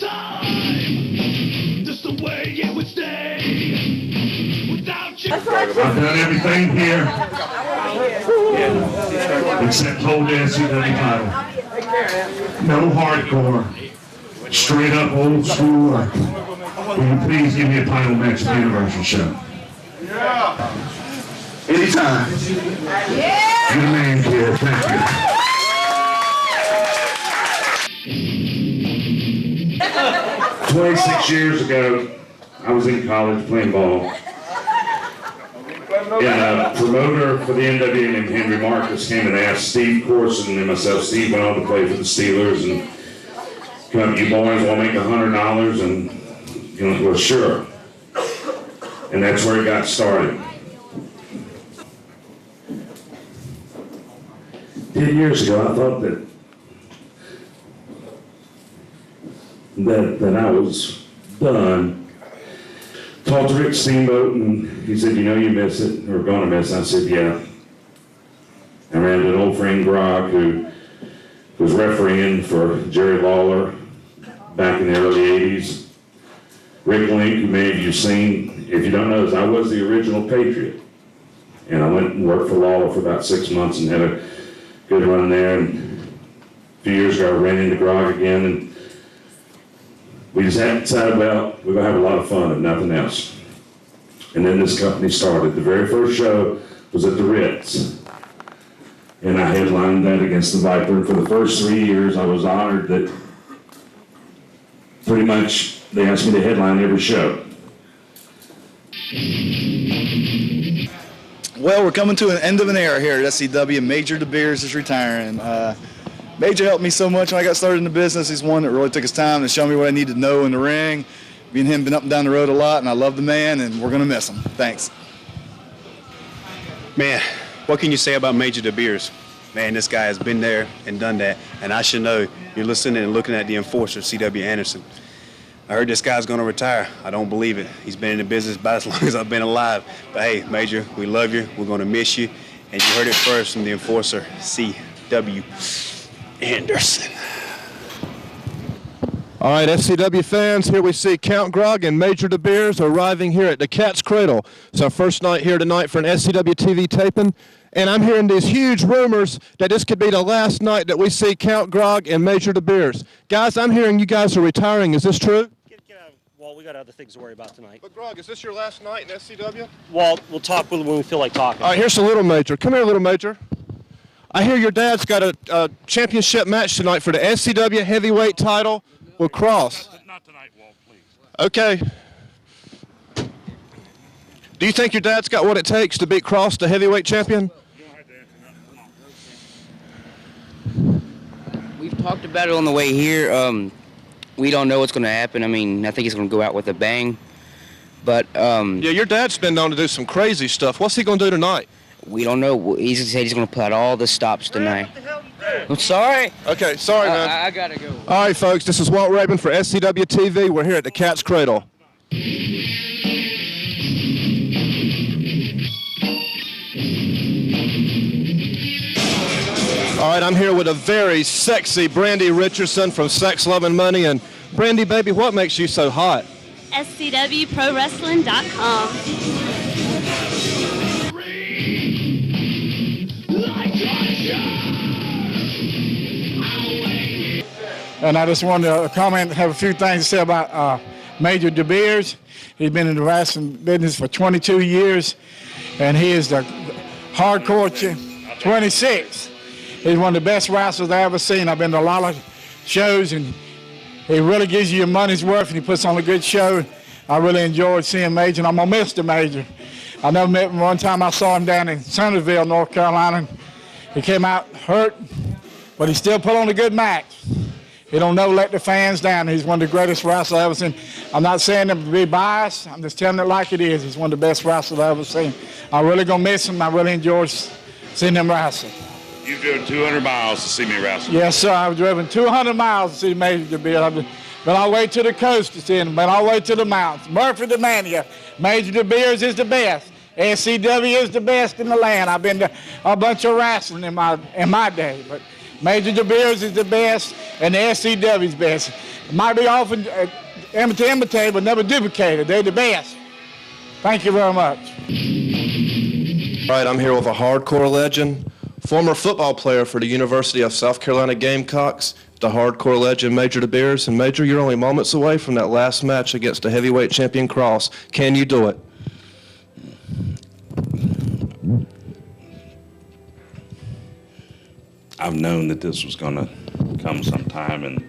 time, just the way it would stay. Without you. I've done everything here except hold the SCW title. No hardcore, straight up old school. Will you please give me a title match at the Universal show? Yeah. Anytime. Yeah. You're the man, kid. Thank you. 26 years ago, I was in college playing ball. And a promoter for the NWA named Henry Marcus came and asked Steve Corson and myself. Steve went on to play for the Steelers, and come, you boys want to make $100? And you know, well, sure. And that's where it got started. 10 years ago, I thought that I was done. Talked to Rick Steamboat, and he said, you know you miss it, or gonna miss it. I said, yeah. I ran into an old friend, Grog, who was refereeing for Jerry Lawler back in the early 80s. Rick Link, who many of you have seen, if you don't know this, I was the original Patriot. And I went and worked for Lawler for about 6 months and had a good run there. And a few years ago, I ran into Grog again, and we just had decided, well, we're going to have a lot of fun and nothing else. And then this company started. The very first show was at the Ritz. And I headlined that against the Viper. And for the first 3 years, I was honored that pretty much they asked me to headline every show. Well, we're coming to an end of an era here at SCW. Major Debeers is retiring. Major helped me so much when I got started in the business. He's one that really took his time to show me what I needed to know in the ring. Me and him been up and down the road a lot, and I love the man, and we're going to miss him. Thanks. Man, what can you say about Major Debeers? Man, this guy has been there and done that, and I should know you're listening and looking at the enforcer, C.W. Anderson. I heard this guy's going to retire. I don't believe it. He's been in the business about as long as I've been alive. But hey, Major, we love you. We're going to miss you. And you heard it first from the enforcer, C.W. Anderson. All right, SCW fans, here we see Count Grog and Major Debeers arriving here at the Cat's Cradle. It's our first night here tonight for an SCW TV taping, and I'm hearing these huge rumors that this could be the last night that we see Count Grog and Major Debeers. Guys, I'm hearing you guys are retiring. Is this true? Well, we got other things to worry about tonight. But Grog, is this your last night in SCW? Well, we'll talk when we feel like talking. All right, here's the little Major. Come here, little Major. I hear your dad's got a championship match tonight for the SCW heavyweight title with Kross. Not tonight, Walt, please. Okay. Do you think your dad's got what it takes to beat Kross, the heavyweight champion? We've talked about it on the way here. We don't know what's going to happen. I mean, I think he's going to go out with a bang. But yeah, your dad's been known to do some crazy stuff. What's he going to do tonight? We don't know. He said he's going to put out all the stops tonight. I'm sorry. Okay, sorry, man. I got to go. All right, folks, this is Walt Rabon for SCW TV. We're here at the Cat's Cradle. All right, I'm here with a very sexy Brandy Richardson from Sex, Love, and Money. And Brandy, baby, what makes you so hot? SCWProWrestling.com. And I just wanted to comment, have a few things to say about Major Debeers. He's been in the wrestling business for 22 years, and he is the hardcore 26. He's one of the best wrestlers I've ever seen. I've been to a lot of shows, and he really gives you your money's worth, and he puts on a good show. I really enjoyed seeing Major, and I'm going to miss the Major. I never met him. One time I saw him down in Centerville, North Carolina. He came out hurt, but he still put on a good match. He don't never let the fans down. He's one of the greatest wrestlers I've ever seen. I'm not saying him to be biased. I'm just telling it like it is. He's one of the best wrestlers I've ever seen. I'm really going to miss him. I really enjoyed seeing him wrestle. You've driven 200 miles to see me wrestle. Yes, sir. I've driven 200 miles to see Major Debeers. I've been all the way to the coast to see him. Been all the way to the mountains. Murphy the Mania. Major Debeers is the best. SCW is the best in the land. I've been to a bunch of wrestling in my day, but Major Debeers is the best, and the SCW is best. It might be often imitated, but never duplicated. They're the best. Thank you very much. All right, I'm here with a hardcore legend, former football player for the University of South Carolina Gamecocks, the hardcore legend, Major Debeers. And Major, you're only moments away from that last match against the heavyweight champion Kross. Can you do it? I've known that this was going to come sometime and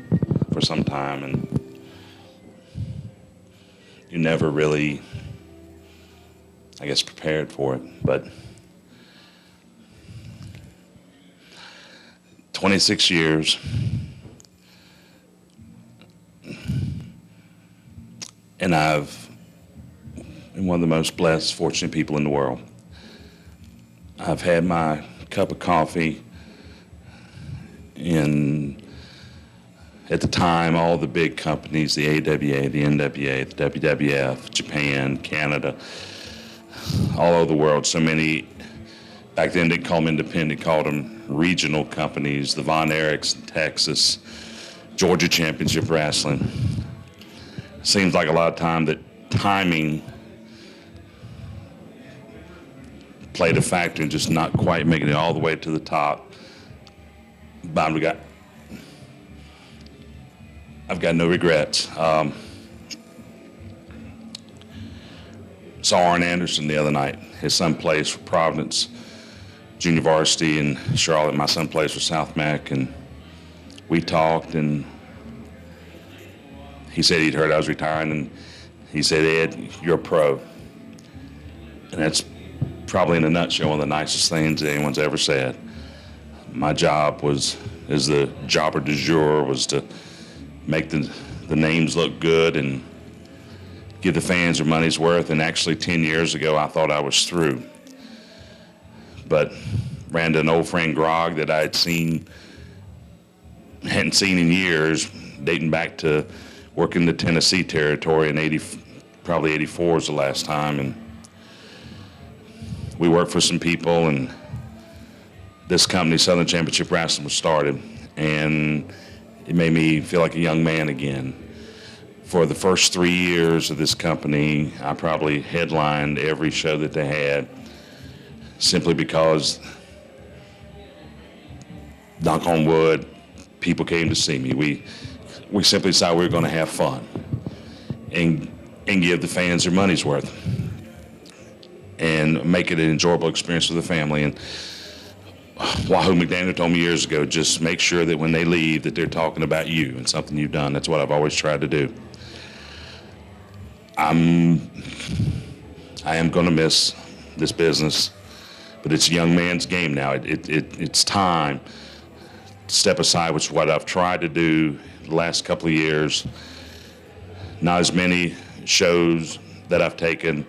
for some time, and you never really, I guess, prepared for it. But 26 years, and I've been one of the most blessed, fortunate people in the world. I've had my cup of coffee in, at the time, all the big companies, the AWA, the NWA, the WWF, Japan, Canada, all over the world. So many, back then they didn't call them independent, called them regional companies, the Von Erichs in Texas, Georgia Championship Wrestling. Seems like a lot of time that timing played a factor in just not quite making it all the way to the top. But I've got no regrets. Saw Arn Anderson the other night. His son plays for Providence Junior Varsity in Charlotte. My son plays for South Mac, and we talked, and he said he'd heard I was retiring, and he said, "Ed, you're a pro." And that's probably in a nutshell one of the nicest things that anyone's ever said. My job was, as the jobber du jour, was to make the names look good and give the fans their money's worth. And actually 10 years ago, I thought I was through. But ran to an old friend, Grog, that I hadn't seen in years, dating back to working the Tennessee territory in probably 84 was the last time. And we worked for some people, and this company, Southern Championship Wrestling, was started, and it made me feel like a young man again. For the first 3 years of this company, I probably headlined every show that they had, simply because, knock on wood, people came to see me. We simply decided we were going to have fun and give the fans their money's worth and make it an enjoyable experience for the family. And Wahoo McDaniel told me years ago, just make sure that when they leave that they're talking about you and something you've done. That's what I've always tried to do. I am going to miss this business, but it's a young man's game now. It's time to step aside, which is what I've tried to do the last couple of years. Not as many shows that I've taken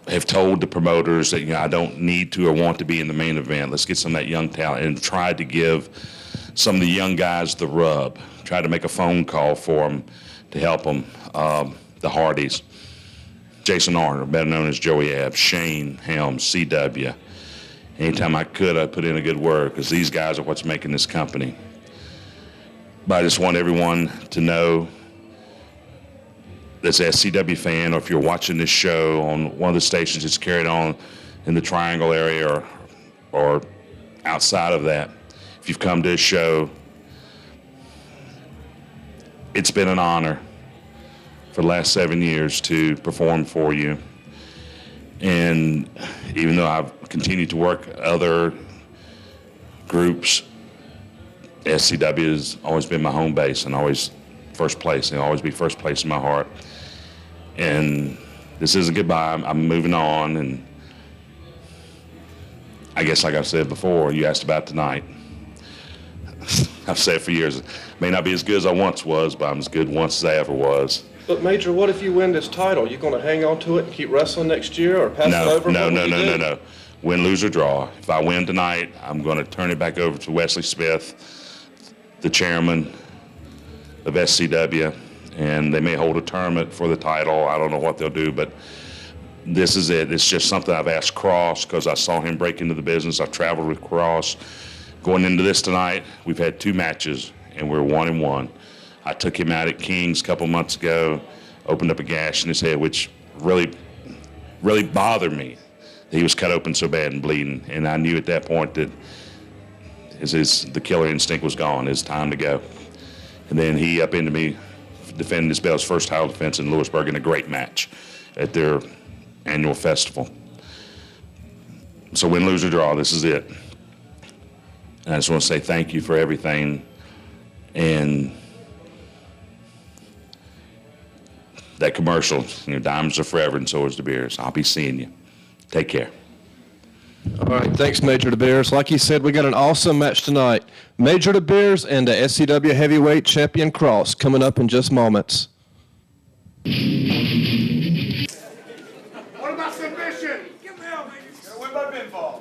have told the promoters that, I don't need to or want to be in the main event. Let's get some of that young talent, and tried to give some of the young guys the rub. Tried to make a phone call for them to help them. The Hardys, Jason Arnold, better known as Joey Abs, Shane Helms, CW. Anytime I could, I put in a good word, because these guys are what's making this company. But I just want everyone to know that's an SCW fan, or if you're watching this show on one of the stations that's carried on in the Triangle area or outside of that, if you've come to a show, it's been an honor for the last 7 years to perform for you. And even though I've continued to work other groups, SCW has always been my home base and always first place, and always be first place in my heart. And this isn't goodbye. I'm moving on, and I guess, like I've said before, you asked about tonight. I've said for years, may not be as good as I once was, but I'm as good once as I ever was. But Major, what if you win this title? You going to hang on to it and keep wrestling next year, or pass it over? No. Win, lose, or draw. If I win tonight, I'm going to turn it back over to Wesley Smith, the chairman of SCW, and they may hold a tournament for the title. I don't know what they'll do, but this is it. It's just something I've asked Kross, because I saw him break into the business. I've traveled with Kross. Going into this tonight, we've had 2 matches, and we're 1-1. I took him out at King's a couple months ago, opened up a gash in his head, which really bothered me. He was cut open so bad and bleeding, and I knew at that point that the killer instinct was gone. It was time to go. And then he up into me, defending his belt's first title defense in Lewisburg in a great match at their annual festival. So win, lose, or draw, this is it. And I just want to say thank you for everything. And that commercial, diamonds are forever and so is Debeers. I'll be seeing you. Take care. All right, thanks, Major Debeers. Like he said, we got an awesome match tonight. Major Debeers and the SCW Heavyweight Champion Kross coming up in just moments. What about submission? Give me out, baby. Win by pinfall.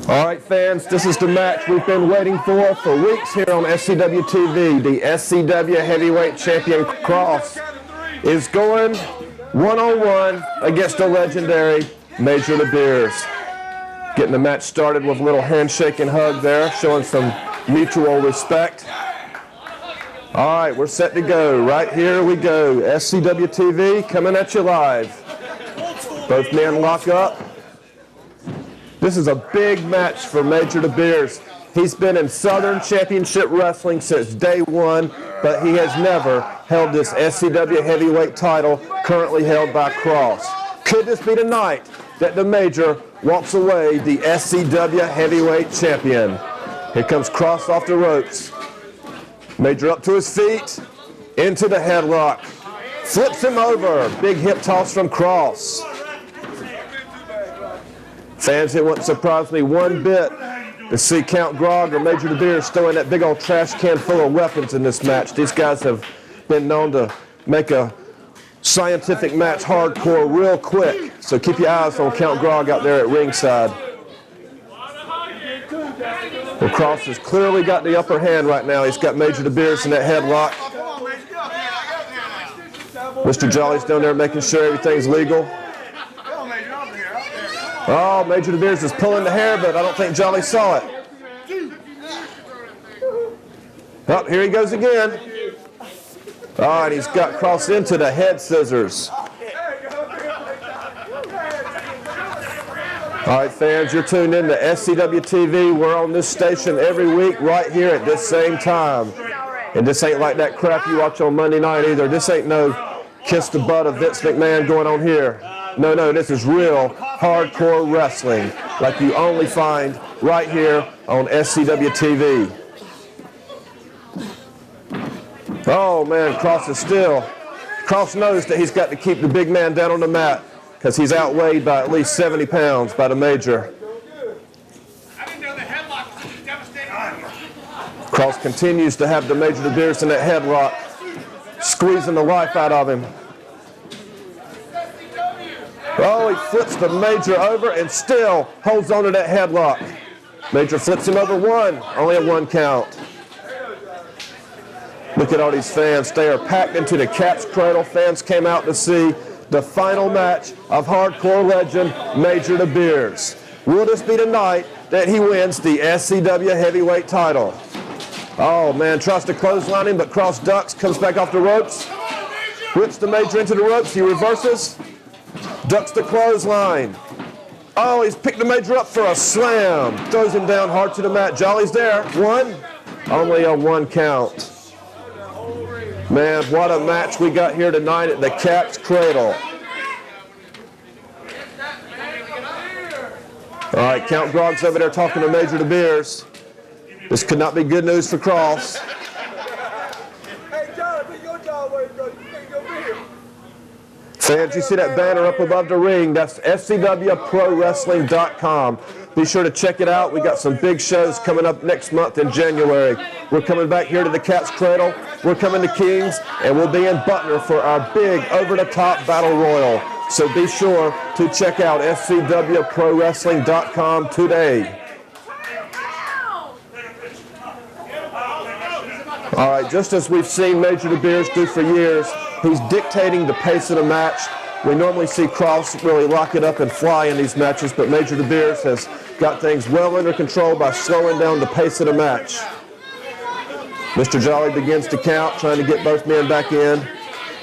All right, fans, this is the match we've been waiting for weeks here on SCW TV. The SCW Heavyweight Champion Kross is going one-on-one against the legendary Major Debeers. Getting the match started with a little handshake and hug there, showing some mutual respect. All right, we're set to go. Right here we go. SCW TV coming at you live. Both men lock up. This is a big match for Major Debeers. He's been in Southern Championship Wrestling since day one, but he has never held this SCW heavyweight title currently held by Kross. Could this be the night that the Major walks away the SCW heavyweight champion? Here comes Kross off the ropes. Major up to his feet, into the headlock. Flips him over. Big hip toss from Kross. Fans, it wouldn't surprise me one bit to see Count Grog or Major Debeers throwing that big old trash can full of weapons in this match. These guys have been known to make a scientific match hardcore real quick. So keep your eyes on Count Grog out there at ringside. Well, Kross has clearly got the upper hand right now. He's got Major Debeers in that headlock. Mr. Jolly's down there making sure everything's legal. Oh, Major Debeers is pulling the hair, but I don't think Jolly saw it. Oh, here he goes again. Oh, and he's got Kross into the head scissors. All right, fans, you're tuned in to SCW TV. We're on this station every week right here at this same time. And this ain't like that crap you watch on Monday night either. This ain't no kiss the butt of Vince McMahon going on here. No, this is real hardcore wrestling like you only find right here on SCW TV. Oh, man, Kross is still. Kross knows that he's got to keep the big man down on the mat because he's outweighed by at least 70 pounds by the Major. Kross continues to have the Major Debeers in that headlock, squeezing the life out of him. Oh, he flips the Major over and still holds on to that headlock. Major flips him over one, only a 1 count. Look at all these fans. They are packed into the Cat's Cradle. Fans came out to see the final match of hardcore legend Major Debeers. Will this be the night that he wins the SCW heavyweight title? Oh, man, tries to clothesline him, but Kross ducks, comes back off the ropes, whips the Major into the ropes. He reverses. Ducks the clothesline. Oh, he's picked the Major up for a slam. Throws him down hard to the mat. Jolly's there. One. Only a 1 count. Man, what a match we got here tonight at the Cat's Cradle. All right, Count Grog's over there talking to Major Debeers. This could not be good news for Kross. Fans, you see that banner up above the ring? That's SCWProWrestling.com. Be sure to check it out. We got some big shows coming up next month in January. We're coming back here to the Cat's Cradle. We're coming to Kings, and we'll be in Butner for our big over-the-top battle royal. So be sure to check out SCWProWrestling.com today. All right, just as we've seen Major Debeers do for years, he's dictating the pace of the match. We normally see Kross really lock it up and fly in these matches, but Major Debeers has got things well under control by slowing down the pace of the match. Mr. Jolly begins to count, trying to get both men back in.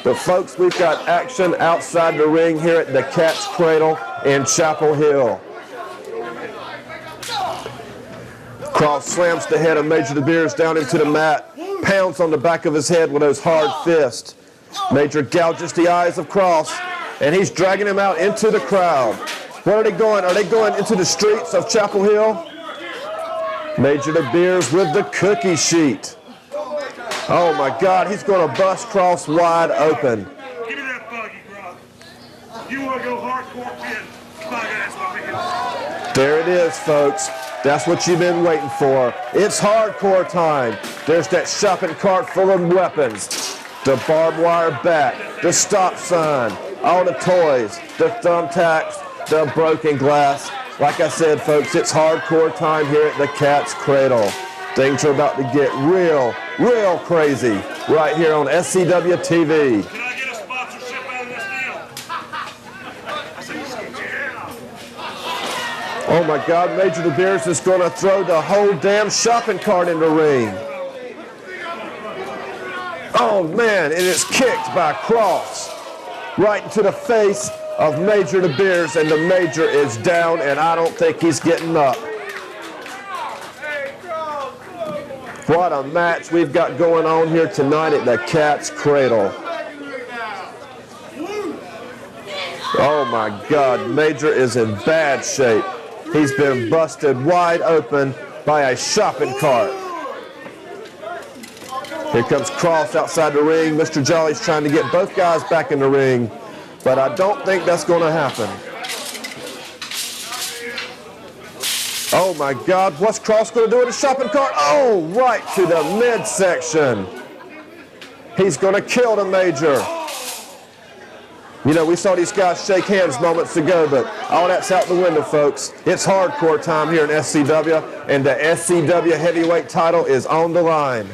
But folks, we've got action outside the ring here at the Cat's Cradle in Chapel Hill. Kross slams the head of Major Debeers down into the mat, pounds on the back of his head with those hard fists. Major gouges the eyes of Kross, and he's dragging him out into the crowd. Where are they going? Are they going into the streets of Chapel Hill? Major Debeers with the cookie sheet. Oh my God, he's going to bust Kross wide open. Give me that buggy, Kross. You want to go hardcore, kid? Come on, that's what we can. There it is, folks. That's what you've been waiting for. It's hardcore time. There's that shopping cart full of weapons. The barbed wire bat, the stop sign, all the toys, the thumbtacks, the broken glass. Like I said, folks, it's hardcore time here at the Cat's Cradle. Things are about to get real crazy right here on SCW TV. Can I get a sponsorship out of this deal? I said, yeah. Oh my God, Major Debeers is going to throw the whole damn shopping cart in the ring. Oh man, and it's kicked by Kross right into the face of Major Debeers, and the Major is down, and I don't think he's getting up. What a match we've got going on here tonight at the Cat's Cradle. Oh my God, Major is in bad shape. He's been busted wide open by a shopping cart. Here comes Kross outside the ring. Mr. Jolly's trying to get both guys back in the ring, but I don't think that's going to happen. Oh my God, what's Kross going to do with the shopping cart? Oh, right to the midsection. He's going to kill the Major. You know, we saw these guys shake hands moments ago, but all that's out the window, folks. It's hardcore time here in SCW, and the SCW heavyweight title is on the line.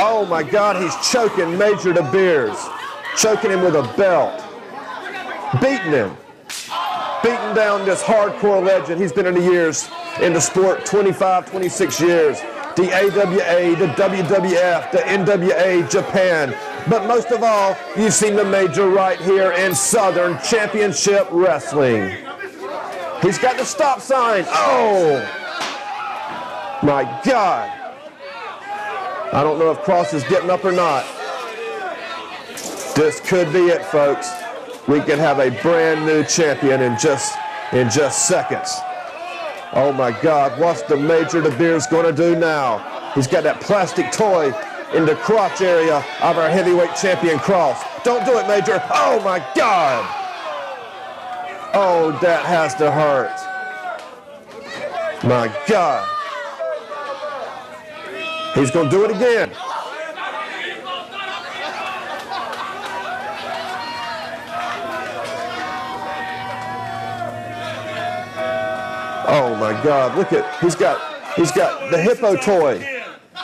Oh my God, he's choking Major Debeers, choking him with a belt, beating him. Beating down this hardcore legend. He's been in the years in the sport, 25, 26 years. The AWA, the WWF, the NWA, Japan. But most of all, you've seen the Major right here in Southern Championship Wrestling. He's got the stop sign. Oh, my God. I don't know if Kross is getting up or not. This could be it, folks. We could have a brand new champion in just seconds. Oh my God, what's the Major Debeers going to do now? He's got that plastic toy in the crotch area of our heavyweight champion Kross. Don't do it, Major. Oh my God. Oh, that has to hurt. My God. He's going to do it again. Oh my God, look at, he's got the hippo toy.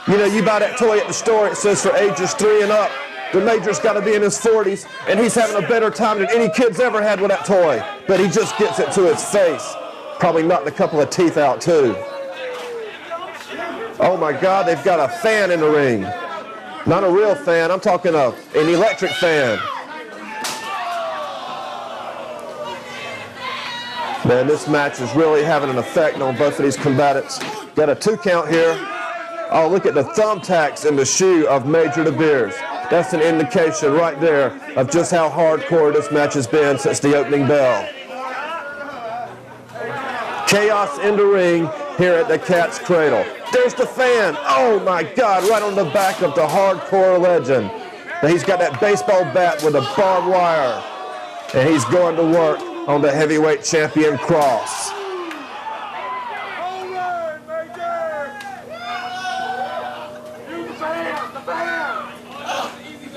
You know, you buy that toy at the store, it says for ages 3 and up. The Major's got to be in his 40s, and he's having a better time than any kid's ever had with that toy. But he just gets it to his face. Probably knocked a couple of teeth out too. Oh my God, they've got a fan in the ring. Not a real fan, I'm talking an electric fan. Man, this match is really having an effect on both of these combatants. Got a 2 count here. Oh, look at the thumbtacks in the shoe of Major Debeers. That's an indication right there of just how hardcore this match has been since the opening bell. Chaos in the ring here at the Cat's Cradle. There's the fan. Oh my God, right on the back of the hardcore legend. Now he's got that baseball bat with a barbed wire, and he's going to work on the heavyweight champion Kross.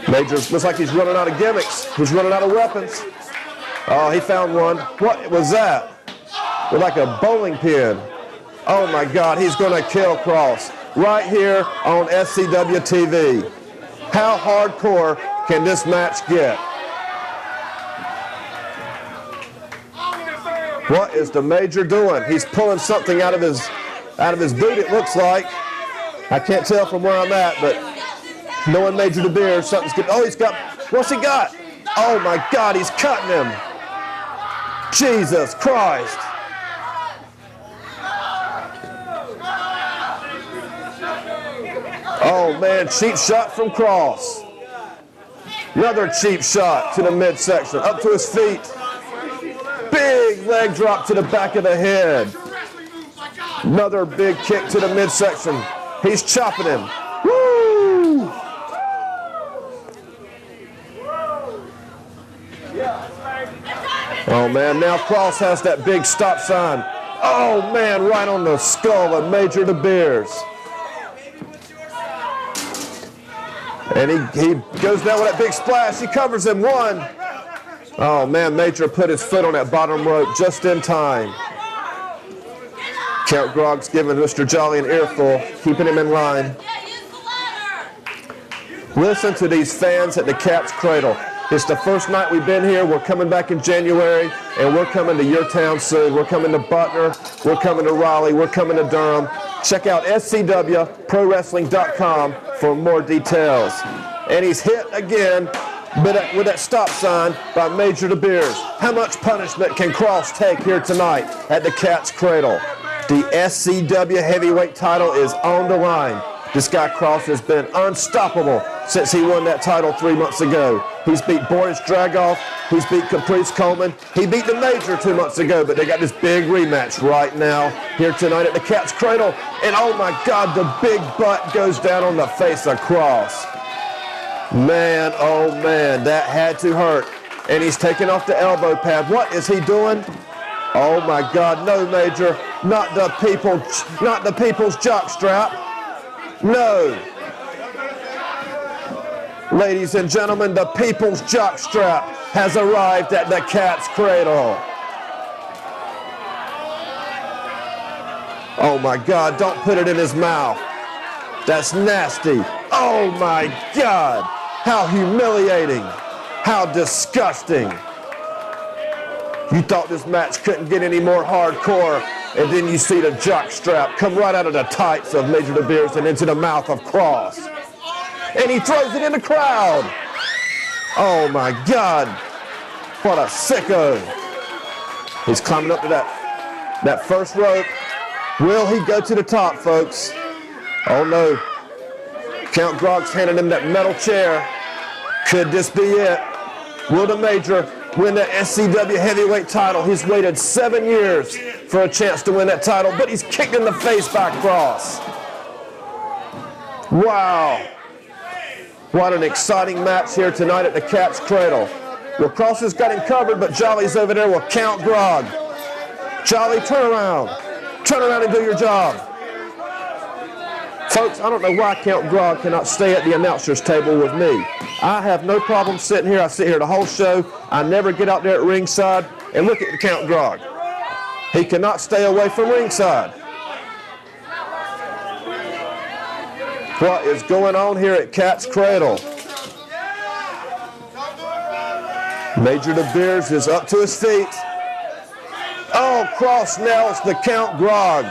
Major looks like he's running out of gimmicks. He's running out of weapons. Oh, he found one. What was that? With like a bowling pin. Oh my God, he's going to kill Kross right here on SCW TV. How hardcore can this match get? What is the Major doing? He's pulling something out of his boot, it looks like. I can't tell from where I'm at, but knowing Major Debeers, something's good. Oh, what's he got? Oh my God, he's cutting him. Jesus Christ. Oh man, cheap shot from Kross. Another cheap shot to the midsection, up to his feet. Big leg drop to the back of the head. Another big kick to the midsection. He's chopping him. Woo! Oh man, now Kross has that big stop sign. Oh man, right on the skull of Major Debeers. And he goes down with that big splash. He covers him. One. Oh man, Major put his foot on that bottom rope just in time. Count Grogg's giving Mr. Jolly an earful, keeping him in line. Listen to these fans at the Cat's Cradle. It's the first night we've been here. We're coming back in January, and we're coming to your town soon. We're coming to Butner. We're coming to Raleigh. We're coming to Durham. Check out SCWProWrestling.com for more details. And he's hit again with that stop sign by Major Debeers. How much punishment can Kross take here tonight at the Cat's Cradle? The SCW heavyweight title is on the line. This guy Kross has been unstoppable since he won that title 3 months ago. He's beat Boris Dragoff. He's beat Caprice Coleman. He beat the Major 2 months ago, but they got this big rematch right now here tonight at the Cat's Cradle. And oh my God, the big butt goes down on the face of Kross. Man, oh man, that had to hurt. And he's taking off the elbow pad. What is he doing? Oh my God, no Major, not the people's jockstrap. No. Ladies and gentlemen, the people's jockstrap has arrived at the Cat's Cradle. Oh my God, don't put it in his mouth. That's nasty. Oh my God, how humiliating, how disgusting. You thought this match couldn't get any more hardcore, and then you see the jockstrap come right out of the tights of Major Debeers and into the mouth of Kross. And he throws it in the crowd. Oh my God, what a sicko. He's climbing up to that first rope. Will he go to the top, folks? Oh no. Count Grogg's handing him that metal chair. Could this be it? Will the Major win the SCW heavyweight title? He's waited 7 years for a chance to win that title, but he's kicked in the face by Kross. Wow. What an exciting match here tonight at the Cat's Cradle. Well, Kross has got him covered, but Jolly's over there with Count Grogg. Jolly, turn around. Turn around and do your job. Folks, I don't know why Count Grogg cannot stay at the announcer's table with me. I have no problem sitting here. I sit here the whole show. I never get out there at ringside. And look at Count Grogg. He cannot stay away from ringside. What is going on here at Cat's Cradle? Major Debeers is up to his feet. Oh, Kross nails the Count Grogg.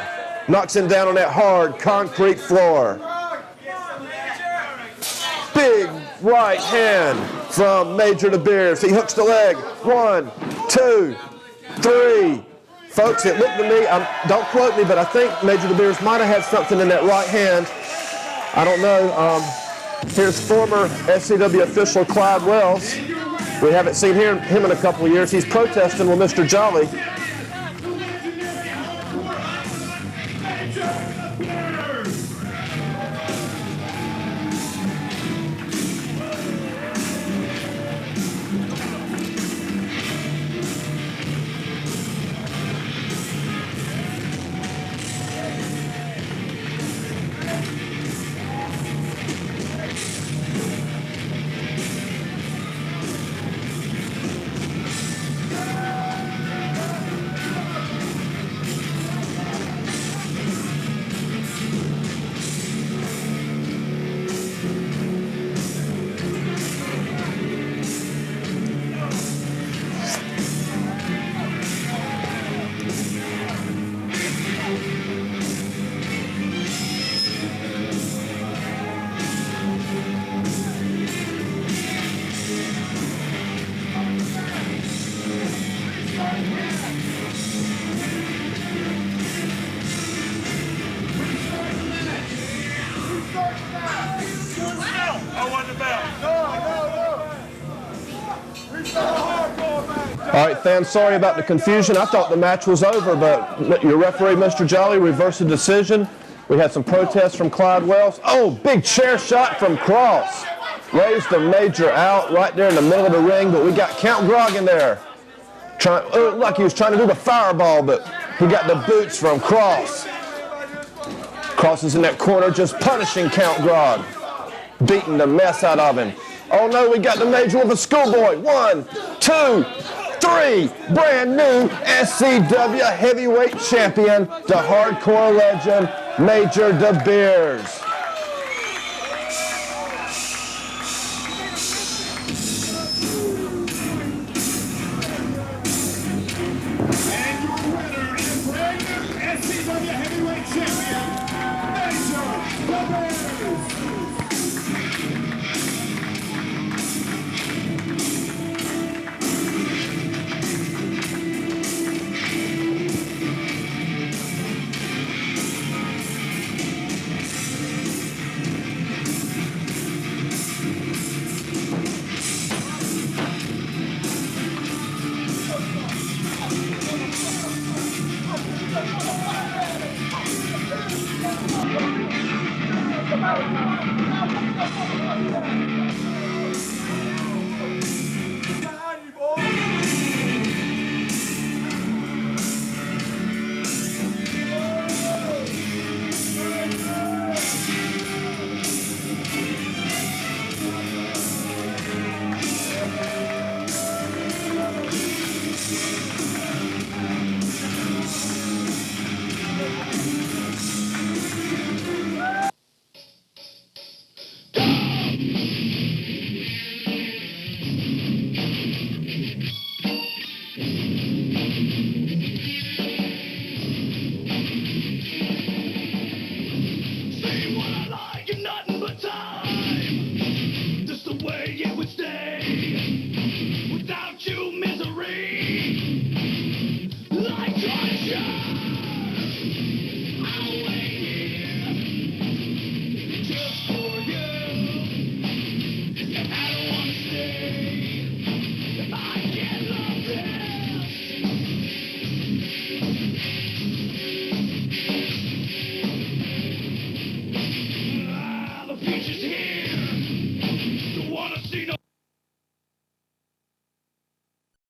Knocks him down on that hard concrete floor. Big right hand from Major Debeers. He hooks the leg. 1, 2, 3. Folks, it looked to me, don't quote me, but I think Major Debeers might have had something in that right hand. I don't know. Here's former SCW official Clyde Wells. We haven't seen him in a couple of years. He's protesting with Mr. Jolly. All right, fans, sorry about the confusion. I thought the match was over, but your referee, Mr. Jolly, reversed the decision. We had some protests from Clyde Wells. Oh, big chair shot from Kross. Raised the Major out right there in the middle of the ring, but we got Count Grog in there. Looked like he was trying to do the fireball, but he got the boots from Kross. Kross is in that corner just punishing Count Grog, beating the mess out of him. Oh no, we got the Major with a schoolboy. 1, 2, 3, brand new SCW heavyweight champion, the hardcore legend, Major Debeers. And your winner and brand new SCW heavyweight champion, Major Debeers.